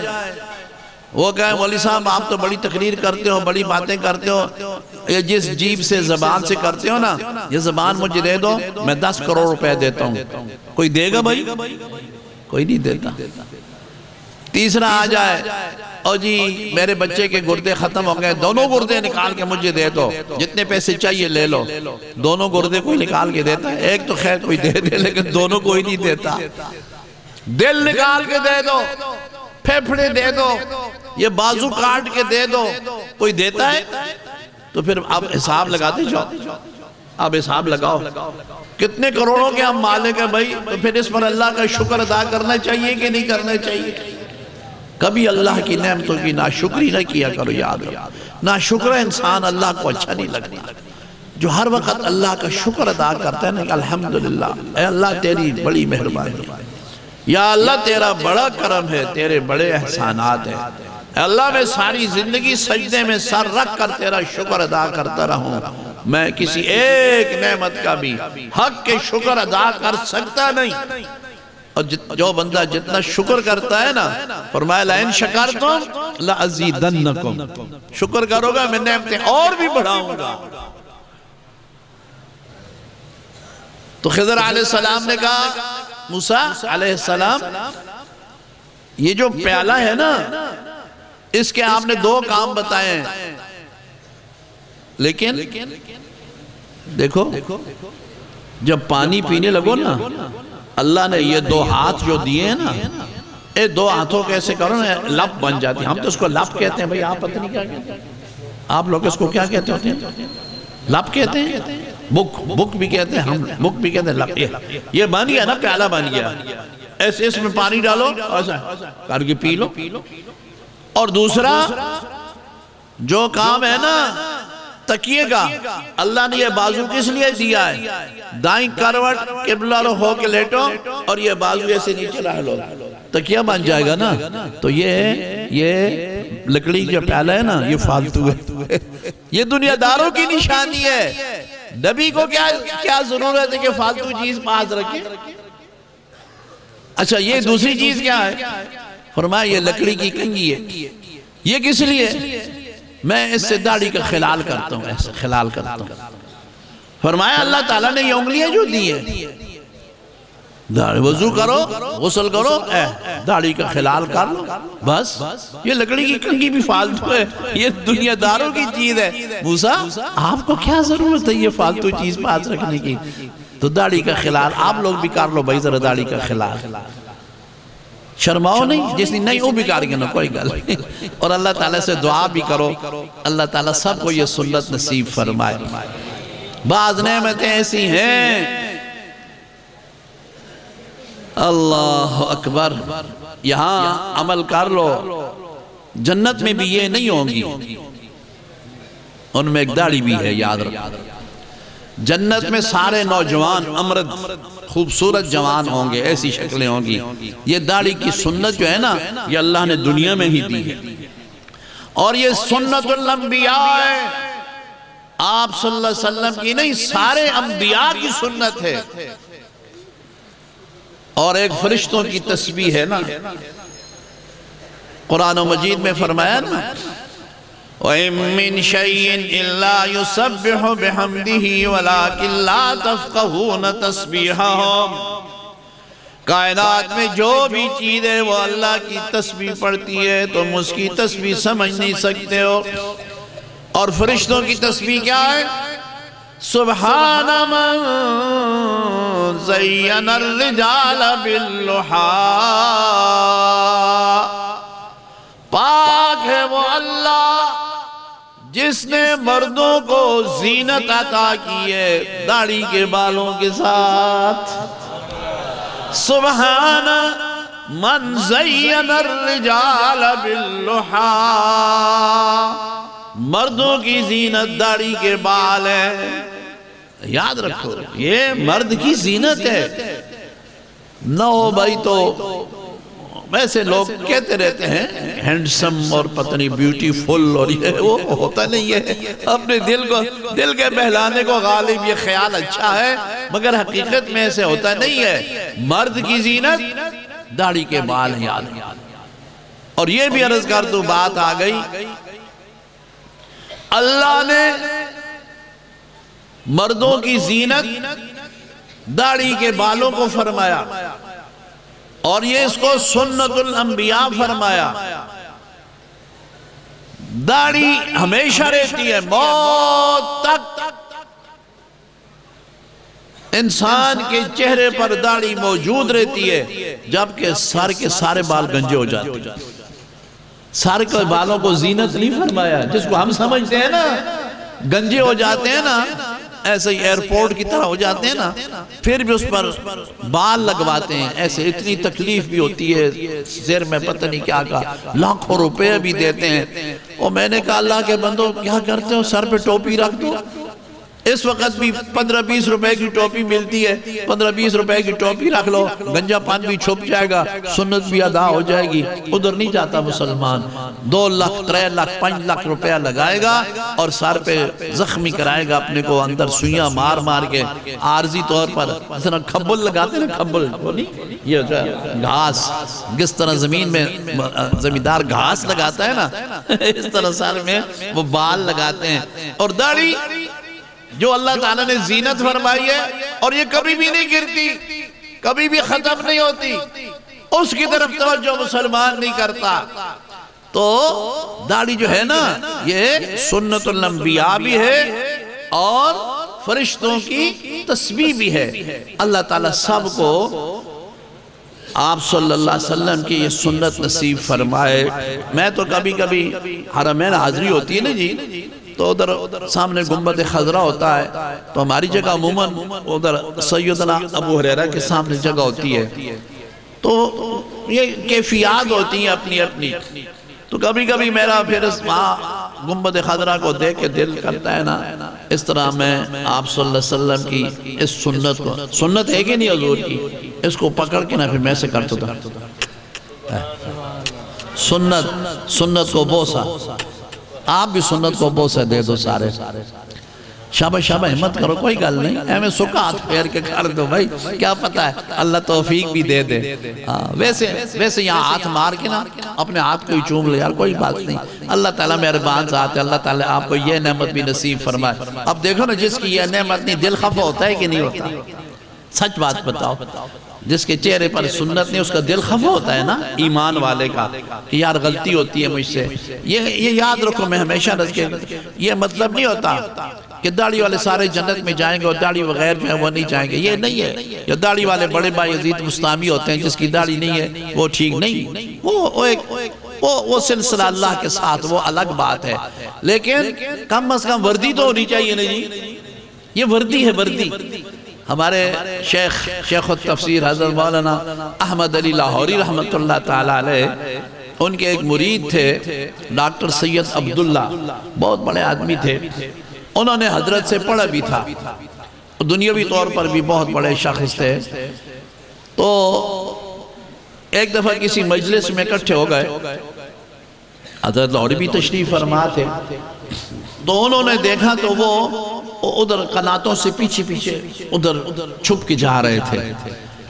وہ کہے مولی صاحب آپ تو بڑی تقریر کرتے ہو، بڑی باتیں کرتے ہو، یہ جس جیب سے زبان سے کرتے ہو نا، یہ زبان مجھے دے دو، میں 10 کروڑ روپے دیتا ہوں۔ کوئی دے گا بھائی؟ کوئی نہیں دیتا۔ تیسرا آ جائے اور جی میرے بچے کے گردے ختم ہو گئے، دونوں گردے نکال کے مجھے دے دو، جتنے پیسے چاہیے لے لو۔ دونوں گردے کوئی نکال کے دیتا ہے؟ ایک تو خیر کوئی دے دے، لیکن دونوں کوئی نہیں دیتا۔ دل نکال کے دے دو، پھیپھڑے دے دو، یہ بازو کاٹ کے دے دو، کوئی دیتا ہے؟ تو پھر آپ حساب لگاتے جاؤ، آپ حساب لگاؤ کتنے کروڑوں کے ہم مالک ہیں بھائی، تو پھر اس پر اللہ کا شکر ادا کرنا چاہیے کہ نہیں کرنا چاہیے؟ کبھی اللہ کی نعمتوں کی ناشکری نہ کیا کرو، یاد رہو ناشکر انسان اللہ کو اچھا نہیں لگتا۔ جو ہر وقت اللہ کا شکر ادا کرتا ہے نا کہ الحمدللہ، اے اللہ تیری بڑی مہربانی ہے، یا اللہ تیرا بڑا کرم ہے، تیرے بڑے احسانات ہیں، اللہ میں ساری زندگی سجدے میں سر رکھ کر تیرا شکر ادا کرتا رہوں، میں کسی ایک نعمت کا بھی حق کے شکر ادا کر سکتا نہیں۔ اور جو بندہ جتنا شکر کرتا ہے نا، فرمایا لَإِن شَكَرْتُمْ لَأَزِيدَنَّكُمْ، شکر کرو گا میں نعمتیں اور بھی بڑھاؤں گا۔ تو خضر علیہ السلام نے کہا موسیٰ علیہ السلام یہ جو پیالہ ہے نا، اس کے آپ نے 2 کام بتائے ہیں، لیکن دیکھو جب پانی پینے لگو نا، اللہ نے یہ 2 ہاتھ جو دیے ہیں نا، یہ 2 ہاتھوں کیسے کرو نا لپ بن جاتی، ہم تو اس کو لپ کہتے ہیں، بھئی آپ پتہ نہیں کیا کہتے ہیں، آپ لوگ اس کو کیا کہتے ہوتے ہیں؟ لپ کہتے ہیں، بک بھی کہتے ہیں، ہم بک بھی کہتے ہیں، لپ یہ بن گیا نا، پیالہ بن گیا، ایسے اس میں پانی ڈالو ایسا کر کے پی لو۔ اور دوسرا جو کام ہے نا تکیے کا، اللہ نے یہ بازو کس لیے دیا ہے؟ دائیں کروٹ قبلہ رو ہو کے لیٹو اور یہ بازو ایسے نیچے رہ لو، تکیہ بن جائے گا نا۔ تو یہ لکڑی جو پیالہ ہے نا، یہ فالتو ہے، یہ دنیا داروں کی نشانی ہے۔ نبی کو کیا ضرورت ہے کہ فالتو چیز پاس رکھے؟ اچھا یہ دوسری چیز کیا ہے؟ فرمایا یہ لکڑی کی کنگھی ہے، یہ کس لیے؟ میں اس سے داڑھی کا خلال کرتا ہوں، ایسے خلال کرتا ہوں۔ فرمایا اللہ تعالیٰ نے یہ انگلیاں جو دی ہے، وضو کرو غسل کرو داڑھی کا خلال کر لو، بس یہ لکڑی کی کنگھی بھی فالتو ہے، یہ دنیا داروں کی چیز ہے۔ موسیٰ آپ کو کیا ضرورت ہے یہ فالتو چیز پاس رکھنے کی؟ تو داڑھی کا خلال آپ لوگ بھی کر لو بھائی، ذرا داڑھی کا خلال، شرماؤ نہیں، جس نے نہیں وہ بھی کر گنا کوئی گل۔ اور اللہ تعالیٰ سے دعا بھی کرو، اللہ تعالیٰ سب کو یہ سنت نصیب فرمائے۔ بعض نعمتیں ایسی ہیں، اللہ اکبر، یہاں عمل کر لو، جنت میں بھی یہ نہیں ہوں گی، ان میں ایک داڑھی بھی ہے، یاد رکھو۔ جنت میں سارے نوجوان امرد خوبصورت جوان ہوں گے، ایسی شکلیں ہوں گی۔ یہ داڑھی کی سنت جو ہے نا، یہ اللہ نے دنیا میں ہی دی ہے، اور یہ سنت الانبیاء ہے، آپ صلی اللہ علیہ وسلم کی نہیں، سارے انبیاء کی سنت ہے۔ اور ایک فرشتوں کی تسبیح ہے نا، قرآن مجید میں فرمایا نا وَإِن مِّن شَيْءٍ إِلَّا يُسَبِّحُ بِحَمْدِهِ وَلَكِن لَّا تَفْقَهُونَ تَسْبِيحَهُمْ، کائنات میں جو بھی چیز ہے وہ اللہ کی تسبیح پڑھتی ہے، تم اس کی تسبیح سمجھ نہیں سکتے ہو۔ اور فرشتوں کی تسبیح کیا ہے؟ سبحان من زین الرجال باللحا، پاک ہے وہ اللہ جس نے مردوں کو زینت عطا کی ہے داڑھی کے بالوں کے ساتھ۔ سبحان من زین الرجال باللحا، مردوں کی زینت داڑھی کے بال ہے، یاد رکھو یہ مرد کی زینت ہے۔ نہ ہو بھائی تو ویسے لوگ کہتے رہتے ہیں ہینڈسم اور پتہ نہیں بیوٹیفل، اور یہ وہ ہوتا نہیں ہے، اپنے دل کے بہلانے کو غالب یہ خیال اچھا ہے، مگر حقیقت میں ایسے ہوتا نہیں ہے۔ مرد کی زینت داڑھی کے بال ہیں، یاد۔ اور یہ بھی عرض کر دو، بات آ گئی، اللہ نے مردوں کی زینت داڑھی کے بالوں کو فرمایا، اور یہ اس کو سنت الانبیاء فرمایا۔ داڑھی ہمیشہ رہتی ہے، موت تک انسان کے چہرے پر داڑھی موجود رہتی ہے، جبکہ سر کے سارے بال گنجے ہو جاتے ہیں۔ سر کے بالوں کو زینت نہیں فرمایا، جس کو ہم سمجھتے ہیں نا گنجے ہو جاتے ہیں نا، ایسے ہی ایئرپورٹ کی طرح ہو جاتے ہیں نا، پھر بھی اس پر بال لگواتے ہیں، ایسے اتنی تکلیف بھی ہوتی ہے، سر میں پتہ نہیں کیا کہا، لاکھوں روپے بھی دیتے ہیں۔ اور میں نے کہا اللہ کے بندو کیا کرتے ہو، سر پہ ٹوپی رکھ دو، اس وقت بھی 15-20 روپے کی ٹوپی ملتی ہے، 15-20 روپے کی ٹوپی رکھ لو، گنجا پان بھی چھپ جائے گا، سنت بھی ادا ہو جائے گی۔ ادھر نہیں جاتا مسلمان، 2 لاکھ 3 لاکھ 5 لاکھ روپیہ لگائے گا اور سر پہ زخمی کرائے گا اپنے کو، اندر سوئیاں مار مار کے عارضی طور پر، جس طرح کھبل لگاتے ہیں نا، کھبل یہ گھاس، جس طرح زمین میں زمیندار گھاس لگاتا ہے نا، اس طرح سر میں وہ بال لگاتے ہیں۔ اور داڑھی جو اللہ تعالیٰ نے زینت فرمائی ہے اور یہ کبھی بھی نہیں گرتی، کبھی بھی ختم نہیں ہوتی، اس کی طرف توجہ مسلمان نہیں کرتا۔ تو داڑھی جو ہے نا، یہ سنت الانبیاء بھی ہے اور فرشتوں کی تسبیح بھی ہے۔ اللہ تعالیٰ سب کو آپ صلی اللہ علیہ وسلم کی یہ سنت نصیب فرمائے۔ میں تو کبھی کبھی حرمین حاضری ہوتی ہے نا جی، تو ادھر سامنے گنبد خضرا ہوتا ہے، تو ہماری جگہ عموماً ادھر سیدنا ابو ہریرہ کے سامنے جگہ ہوتی ہے، تو یہ کیفیات ہوتی ہیں اپنی اپنی۔ تو کبھی کبھی میرا پھر گنبد خضرا کو دیکھ کے دل کرتا ہے نا، اس طرح میں آپ صلی اللہ علیہ وسلم کی اس سنت کو، سنت ہے کہ نہیں حضور کی، اس کو پکڑ کے نا پھر میں سے کرتا تھا سنت کو بوسا۔ آپ بھی سنت کو بوسہ دے دو سارے، شابہ شابہ ہمت کرو، کوئی گل نہیں، ایمیں سکا ہاتھ پھیر کے کر دو بھائی، کیا پتہ ہے اللہ توفیق بھی دے دے۔ ویسے یہاں ہاتھ مار کے نا اپنے ہاتھ کو ہی چوم لے، یار کوئی بات نہیں، اللہ تعالیٰ مہربان ذات ہے، اللہ تعالیٰ آپ کو یہ نعمت بھی نصیب فرمائے۔ اب دیکھو نا، جس کی یہ نعمت نہیں، دل خفا ہوتا ہے کہ نہیں ہوتا؟ سچ بات بتاؤ، جس کے چہرے پر سنت نہیں، اس کا دل خفا ہوتا ہے نا، ایمان والے کا، کہ یار غلطی ہوتی ہے مجھ سے۔ یہ یاد رکھو، میں ہمیشہ رکھے، یہ مطلب نہیں ہوتا کہ داڑھی والے سارے جنت میں جائیں گے اور داڑھی بغیر جو ہے وہ نہیں جائیں گے، یہ نہیں ہے۔ یا داڑھی والے بڑے بھائی یزید بستامی ہوتے ہیں، جس کی داڑھی نہیں ہے وہ ٹھیک نہیں، وہ سلسلہ اللہ کے ساتھ وہ الگ بات ہے، لیکن کم از کم وردی تو ہونی چاہیے نا جی، یہ وردی ہے، وردی۔ ہمارے شیخ التفسیر حضرت مولانا احمد علی لاہوری رحمت اللہ تعالیٰ علیہ، ان کے ایک مرید تھے ڈاکٹر سید عبداللہ، بہت بڑے آدمی تھے، انہوں نے حضرت سے پڑھا بھی تھا، دنیاوی طور پر بھی بہت بڑے شخص تھے۔ تو ایک دفعہ کسی مجلس میں اکٹھے ہو گئے، حضرت لاہوری بھی تشریف فرما تھے، تو انہوں نے دیکھا تو وہ ادھر قناتوں سے پیچھے ادھر چھپ کے جا رہے تھے،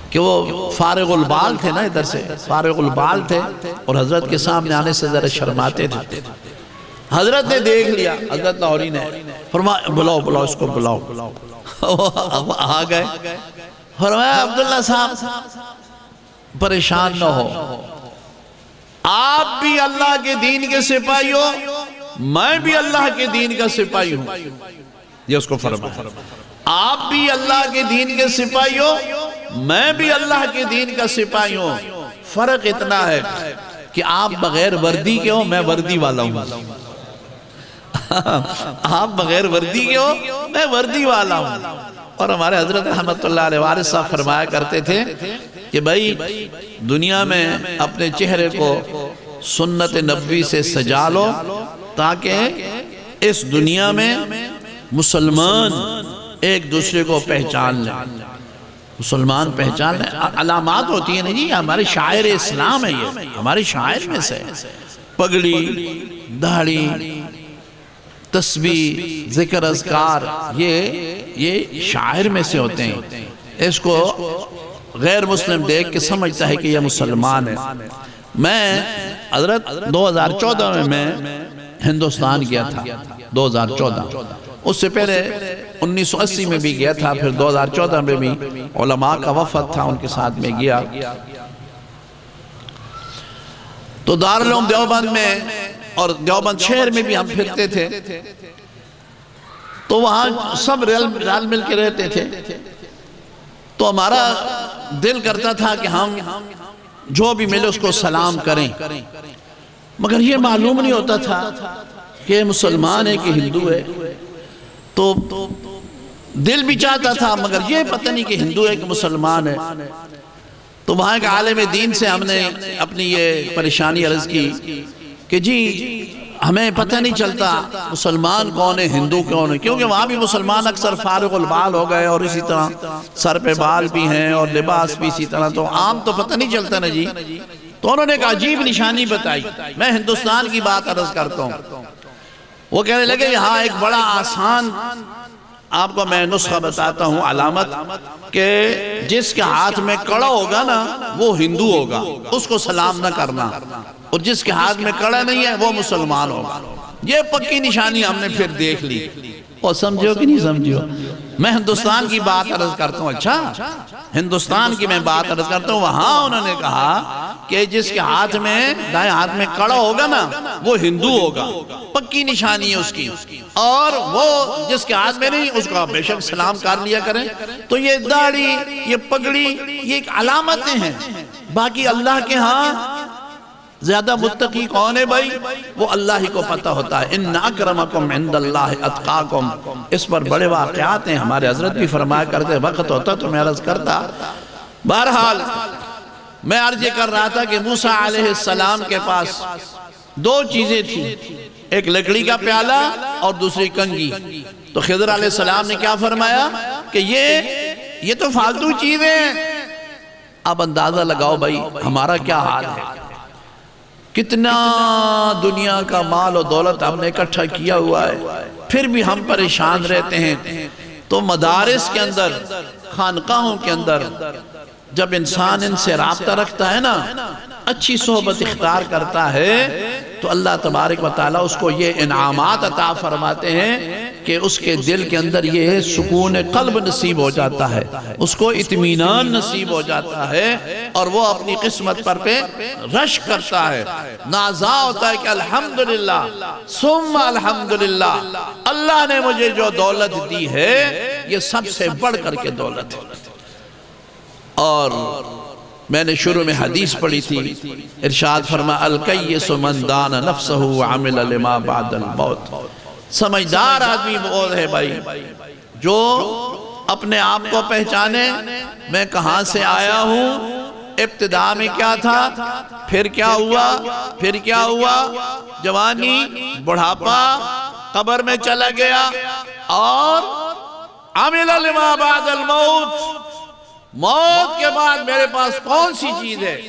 کہ وہ فارغ البال تھے نا، ادھر سے فارغ البال تھے اور حضرت کے سامنے آنے سے ذرا شرماتے تھے۔ حضرت نے دیکھ لیا، حضرت لاہوری نے فرمایا بلاؤ اس کو بلاؤ، آ گئے، فرمایا عبداللہ صاحب پریشان نہ ہو، آپ بھی اللہ کے دین کے سپاہی ہو، میں بھی اللہ کے دین کا سپاہی ہوں، یہ اس کو فرمایا، آپ بھی اللہ کے دین کے سپاہی ہو، میں بھی اللہ کے دین کا سپاہی ہوں، فرق اتنا ہے کہ آپ بغیر وردی کے ہو، میں وردی والا ہوں، آپ بغیر وردی کے ہو، میں وردی والا ہوں۔ اور ہمارے حضرت رحمت اللہ علیہ وارث صاحب فرمایا کرتے تھے کہ بھائی دنیا میں اپنے چہرے کو سنت نبوی سے سجا لو، تاکہ اس دنیا میں مسلمان ایک دوسرے کو پہچان لیں، مسلمان پہچان لیں۔ علامات ہوتی ہیں نہیں، ہمارے شاعر اسلام ہے، یہ ہمارے شاعر میں سے پگڑی، داڑھی، تسبیح، ذکر اذکار، یہ شاعر میں سے ہوتے ہیں۔ اس کو غیر مسلم دیکھ کے سمجھتا ہے کہ یہ مسلمان ہے۔ میں حضرت 2014 میں ہندوستان گیا تھا، 2014، اس سے پہلے 1980 میں بھی گیا تھا، پھر 2014 میں بھی علماء کا وفد تھا، ان کے ساتھ میں گیا۔ تو دارالعلوم دیوبند میں اور دیوبند شہر میں بھی ہم پھرتے تھے، تو وہاں سب رل مل کے رہتے تھے، تو ہمارا دل کرتا تھا کہ ہم جو بھی ملے اس کو سلام کریں، مگر یہ معلوم نہیں ہوتا تھا کہ مسلمان ہے کہ ہندو ہے، تو دل بھی چاہتا تھا مگر یہ پتہ نہیں کہ ہندو ہے کہ مسلمان ہے۔ تو وہاں ایک عالم دین سے ہم نے اپنی یہ پریشانی عرض کی کہ جی ہمیں پتہ نہیں چلتا مسلمان کون ہے ہندو کون ہے، کیونکہ وہاں بھی مسلمان اکثر فارغ البال ہو گئے، اور اسی طرح سر پہ بال بھی ہیں اور لباس بھی اسی طرح، تو عام تو پتہ نہیں چلتا نا جی۔ تو انہوں نے ایک عجیب نشانی بتائی۔ میں ہندوستان کی بات عرض کرتا ہوں، وہ کہنے لگے یہاں ایک بڑا آسان آپ کو میں نسخہ بتاتا ہوں، علامت، کہ جس کے ہاتھ میں کڑا ہوگا نا وہ ہندو ہوگا، اس کو سلام نہ کرنا، اور جس کے ہاتھ میں کڑا نہیں ہے وہ مسلمان ہوگا۔ یہ پکی نشانی ہم نے پھر دیکھ لی، اور سمجھو کہ نہیں سمجھو؟ میں ہندوستان کی بات عرض کرتا ہوں، اچھا ہندوستان کی میں بات عرض کرتا ہوں، وہاں انہوں نے کہا کہ جس کے ہاتھ میں دائیں ہاتھ میں کڑا ہوگا نا وہ ہندو ہوگا، پکی نشانی ہے اس کی، اور وہ جس کے ہاتھ میں نہیں اس کا بے شک سلام کر لیا کریں۔ تو یہ داڑھی، یہ پگڑی، یہ ایک علامتیں ہیں، باقی اللہ کے ہاں زیادہ متقی کون ہے بھائی؟ وہ اللہ ہی کو پتہ ہوتا ہے۔ ان اکرمکم عند اللہ اتقاکم، اس پر بڑے واقعات ہیں، ہمارے حضرت بھی فرمایا کرتے، وقت ہوتا تو میں عرض کرتا۔ بہرحال میں عرض یہ کر رہا تھا کہ موسیٰ علیہ السلام کے پاس دو چیزیں تھیں، ایک لکڑی کا پیالہ اور دوسری کنگھی۔ تو خضر علیہ السلام نے کیا فرمایا کہ یہ تو فالتو چیزیں ہیں۔ اب اندازہ لگاؤ بھائی ہمارا کیا حال ہے، کتنا دنیا کا مال و دولت ہم نے اکٹھا کیا ہوا ہے، پھر بھی ہم پریشان رہتے ہیں۔ تو مدارس کے اندر، خانقاہوں کے اندر جب انسان ان سے رابطہ رکھتا ہے نا، اچھی صحبت اختیار کرتا ہے، تو اللہ تبارک و تعالیٰ اس کو یہ انعامات عطا فرماتے ہیں کہ اس کے دل کے اندر یہ سکون قلب نصیب ہو جاتا ہے، اس کو اطمینان نصیب ہو جاتا ہے، اور وہ اپنی قسمت پر پہ رشک کرتا ہے، نازا ہوتا ہے کہ الحمدللہ ثم الحمدللہ، اللہ نے مجھے جو دولت دی ہے یہ سب سے بڑھ کر کے دولت ہے۔ اور میں نے شروع میں حدیث پڑھی تھی، ارشاد فرما الکیس من دان نفسہ وعمل لما بعد الموت، سمجھدار آدمی وہ ہے بھائی جو اپنے آپ کو پہچانے میں کہاں سے آیا ہوں، ابتدا میں کیا تھا، پھر کیا ہوا، پھر کیا ہوا، جوانی، بڑھاپا، قبر میں چلا گیا، اور عمل لما بعد الموت، موت کے بعد میرے پاس کون سی چیز ہے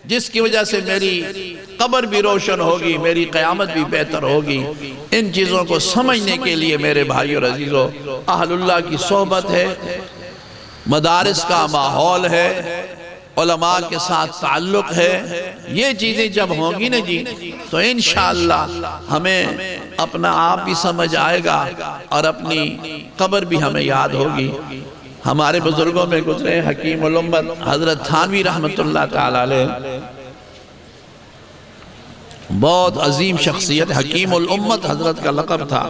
جس کی وجہ سے میری قبر بھی روشن ہوگی، میری قیامت بھی بہتر ہوگی۔ ان چیزوں کو سمجھنے کے لیے میرے بھائی اور عزیزو، اہل اللہ کی صحبت ہے، مدارس کا ماحول ہے، علماء کے ساتھ تعلق ہے، یہ چیزیں جب ہوں گی نا جی تو انشاءاللہ ہمیں اپنا آپ بھی سمجھ آئے گا، اور اپنی قبر بھی ہمیں یاد ہوگی۔ ہمارے بزرگوں میں گزرے حکیم الامت حضرت تھانوی رحمت اللہ تعالیٰ علیہ، بہت عظیم شخصیت، حکیم الامت حضرت کا لقب تھا۔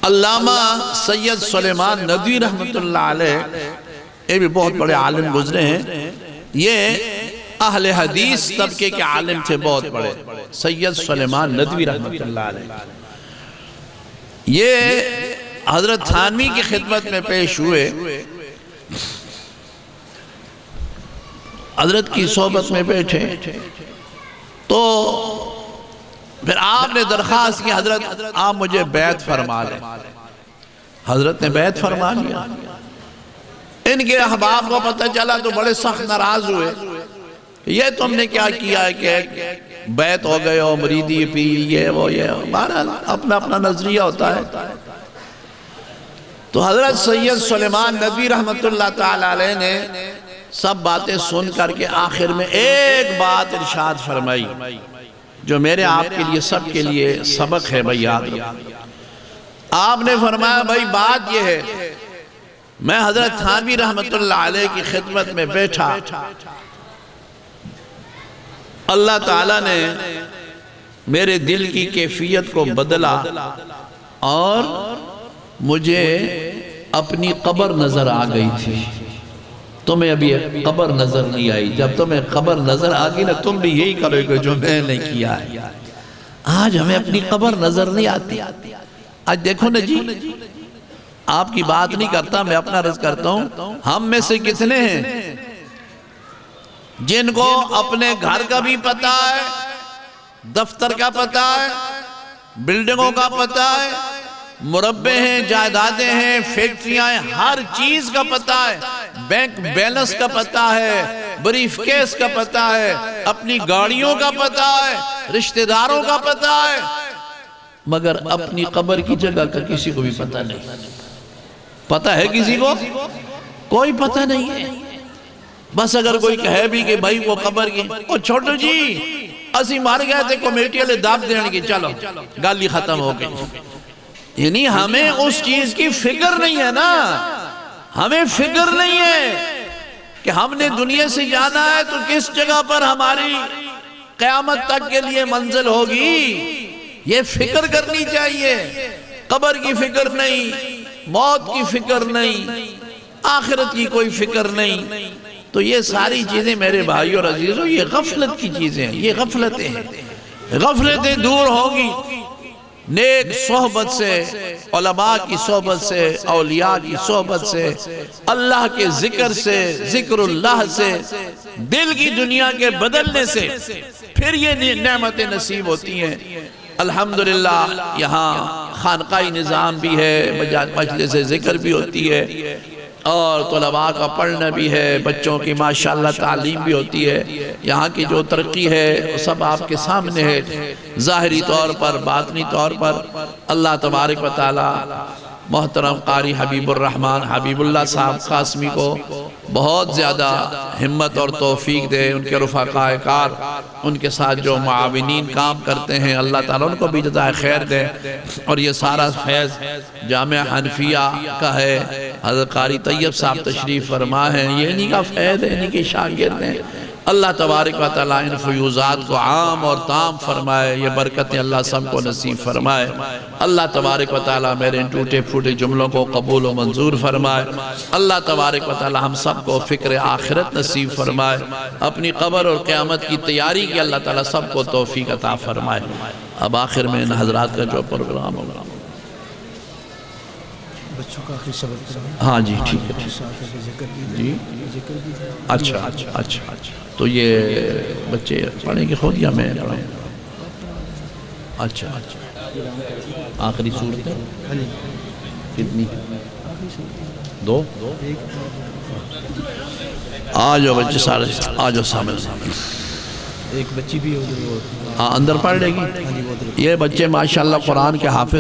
علامہ سید سلیمان ندوی رحمت اللہ علیہ، یہ بھی بہت بڑے عالم گزرے ہیں، یہ اہل حدیث طبقے کے عالم تھے بہت بڑے، سید سلیمان ندوی رحمت اللہ علیہ۔ یہ حضرت تھانوی کی خدمت میں پیش ہوئے، حضرت کی صحبت میں بیٹھے، تو پھر آپ نے درخواست کی حضرت آپ مجھے بیعت فرما لیں۔ حضرت نے بیعت فرما لیا۔ ان کے احباب کو پتہ چلا تو بڑے سخت ناراض ہوئے، یہ تم نے کیا کیا ہے کہ بیعت ہو گئے ہو، مریدی پیر یہ وہ یہ، بہرحال اپنا اپنا نظریہ ہوتا ہے۔ تو حضرت سید سلیمان ندوی رحمت اللہ تعالیٰ علیہ نے سب باتیں سن کر کے آخر میں ایک بات ارشاد فرمائی جو میرے آپ کے لیے سب کے لیے سبق ہے بھائی، یاد رکھو۔ آپ نے فرمایا بھائی بات یہ ہے، میں حضرت تھانوی رحمت اللہ علیہ کی خدمت میں بیٹھا، اللہ تعالیٰ نے میرے دل کی کیفیت کو بدلا اور مجھے اپنی قبر نظر آ گئی تھی۔ تمہیں ابھی قبر نظر نہیں آئی، جب تمہیں قبر نظر آ گئی نا تم بھی یہی کرو گے جو میں نے کیا ہے۔ آج ہمیں اپنی قبر نظر نہیں آتی۔ آج دیکھو نا جی، آپ کی بات نہیں کرتا، میں اپنا عرض کرتا ہوں، ہم میں سے کتنے ہیں جن کو اپنے گھر کا بھی پتہ ہے، دفتر کا پتہ ہے، بلڈنگوں کا پتہ ہے، مربع ہیں، جائیدادیں ہیں، فیکٹریاں ہیں، ہر چیز کا پتہ ہے، بینک بیلنس کا پتہ ہے، بریف کیس کا پتہ ہے، اپنی گاڑیوں کا پتہ ہے، رشتہ داروں کا پتہ ہے، مگر اپنی قبر کی جگہ کا کسی کو بھی پتہ نہیں۔ پتہ ہے کسی کو؟ کوئی پتہ نہیں ہے۔ بس اگر کوئی کہے بھی کہ بھائی وہ قبر کی، او چھوٹو جی اسی مار گئے تھے کمیٹی والے داب دینے کی، چلو گالی ختم ہو گئی۔ یعنی ہمیں اس چیز کی فکر نہیں ہے نا، ہمیں فکر نہیں ہے کہ ہم نے دنیا سے جانا ہے تو کس جگہ پر ہماری قیامت تک کے لیے منزل ہوگی، یہ فکر کرنی چاہیے۔ قبر کی فکر نہیں، موت کی فکر نہیں، آخرت کی کوئی فکر نہیں۔ تو یہ ساری چیزیں میرے بھائی اور عزیزوں یہ غفلت کی چیزیں ہیں، یہ غفلتیں ہیں۔ غفلتیں دور ہوگی نیک صحبت سے، علماء کی صحبت سے، اولیاء کی صحبت سے، اللہ کے ذکر سے، ذکر اللہ سے، دل کی دنیا کے بدلنے سے، پھر یہ نعمتیں نصیب ہوتی ہیں۔ الحمدللہ یہاں خانقاہی نظام بھی ہے، مجلس ذکر بھی ہوتی ہے، اور طلباء کا پڑھنا بھی ہے، بچوں کی ماشاءاللہ تعلیم بھی ہوتی ہے۔ یہاں کی جو ترقی ہے وہ سب آپ کے سامنے ہے، ظاہری طور پر، باطنی طور پر۔ اللہ تبارک و تعالی محترم قاری حبیب الرحمن حبیب اللہ صاحب قاسمی کو بہت زیادہ ہمت اور توفیق دے، ان کے رفقاء کار، ان کے ساتھ جو معاونین کام کرتے ہیں، اللہ تعالیٰ ان کو بھی جزائے خیر دے۔ اور یہ سارا فیض جامعہ حنفیہ کا ہے، حضرت قاری طیب صاحب تشریف فرما ہے، یہ انہی کا فیض ہے، انہی کے شاگرد ہیں۔ اللہ تبارک و تعالیٰ ان فیوزات کو عام اور تام فرمائے، یہ برکتیں اللہ سب کو نصیب فرمائے۔ اللہ تبارک و تعالیٰ میرے ان ٹوٹے پھوٹے جملوں کو قبول و منظور فرمائے۔ اللہ تبارک و تعالیٰ ہم سب کو فکر آخرت نصیب فرمائے، اپنی قبر اور قیامت کی تیاری کی اللہ تعالیٰ سب کو توفیق عطا فرمائے۔ اب آخر میں ان حضرات کا جو پروگرام ہوگا، بچوں کا آخری سبق ہاں جی ٹھیک ہے جی، اچھا اچھا اچھا اچھا، تو یہ بچے پڑھیں گے خود یا میں پڑھوں؟ اچھا اچھا، آخری صورت کتنی؟ 2؟ آجو بچے سارے، آجو سامنے، ایک بچی بھی ہو، ہاں اندر پڑھ لے گی۔ یہ بچے ماشاءاللہ قرآن کے حافظ